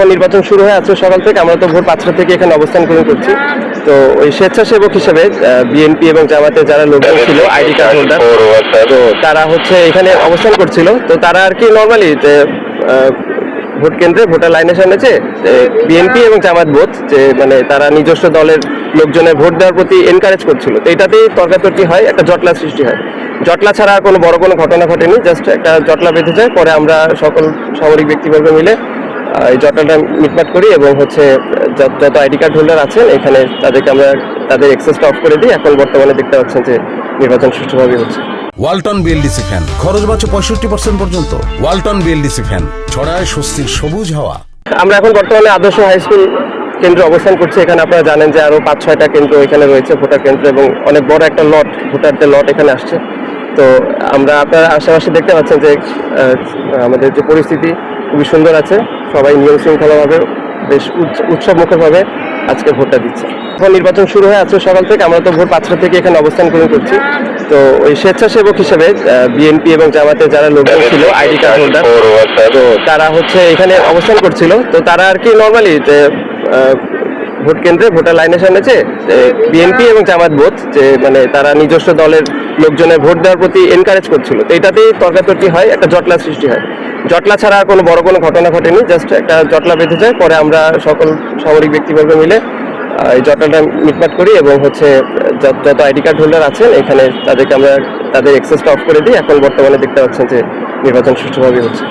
এখন নির্বাচন শুরু হয়ে আছে সকাল থেকে। আমরা তো ভোর 5টা থেকে এখানে অবস্থান গ্রহণ করছি। তো ওই স্বেচ্ছাসেবক হিসেবে বিএনপি এবং জামাতের যারা লোকজন ছিল আইডি কার্ড হোল্ডার, তো তারা হচ্ছে এখানে অবস্থান করছিল। তো তারা আর কি নর্মালি যে ভোট কেন্দ্রে ভোটার লাইনের সামনে যে বিএনপি এবং জামাত বোধ যে মানে তারা নিজস্ব দলের লোকজনের ভোট দেওয়ার প্রতি এনকারেজ করছিল। তো এটাতেই তর্কাতর্কি হয়, একটা জটলা সৃষ্টি হয়। জটলা ছাড়া আর কোনো বড় কোনো ঘটনা ঘটেনি, জাস্ট একটা জটলা বেঁধে যায়। পরে আমরা সকল সামরিক ব্যক্তিবর্গ মিলে এই জটলাটা মিটমাট করি এবং হচ্ছে যত আইডি কার্ড হোল্ডার আছেন এখানে তাদেরকে আমরা তাদের অ্যাক্সেসটা অফ করে দিই। এখন বর্তমানে দেখতে পাচ্ছেন যে নির্বাচন সুষ্ঠুভাবে হচ্ছে। ওয়ালটন বিএলডিসি ফ্যান খরচ বাঁচে 65% পর্যন্ত। ওয়ালটন বিএলডিসি ফ্যান ছড়ায় স্বস্তির সবুজ হাওয়া। আমরা এখন বর্তমানে আদর্শ হাই স্কুল কেন্দ্রে অবস্থান করছি। এখানে আপনারা জানেন যে আরো 5-6টা কেন্দ্র এখানে রয়েছে, ভোটার কেন্দ্র, এবং অনেক বড় একটা লট, ভোটারদের লট এখানে আসছে। তো আমরা আপনারা আশেপাশে দেখতে পাচ্ছেন যে আমাদের যে পরিস্থিতি খুবই সুন্দর আছে। সবাই নিয়ম শৃঙ্খলাভাবে বেশ উৎসবমুখরভাবে আজকে ভোটটা দিচ্ছে। এখন নির্বাচন শুরু হয়ে আছে সকাল থেকে। আমরা তো ভোর 5টা থেকে এখানে অবস্থান গ্রহণ করছি। তো ওই স্বেচ্ছাসেবক হিসেবে বিএনপি এবং জামাতের যারা লোকজন ছিল আইডি কার্ড হোল্ডার, তো তারা হচ্ছে এখানে অবস্থান করছিল। তো তারা আর কি নর্মালি যে ভোট কেন্দ্রে ভোটার লাইনের সামনে যে বিএনপি এবং জামাত বোধ যে মানে তারা নিজস্ব দলের লোকজনের ভোট দেওয়ার প্রতি এনকারেজ করছিল। তো এটাতেই তর্কাতর্কি হয়, একটা জটলা সৃষ্টি হয়। জটলা ছাড়া আর কোনো বড় কোনো ঘটনা ঘটেনি, জাস্ট একটা জটলা বেঁধে যায়। পরে আমরা সকল সামরিক ব্যক্তিবর্গ মিলে এই জটলাটা মিটমাট করি এবং হচ্ছে যত আইডি কার্ড হোল্ডার আছেন এখানে তাদেরকে আমরা তাদের অ্যাক্সেসটা অফ করে দিই। এখন বর্তমানে দেখতে পাচ্ছেন যে নির্বাচন সুষ্ঠুভাবে হচ্ছে।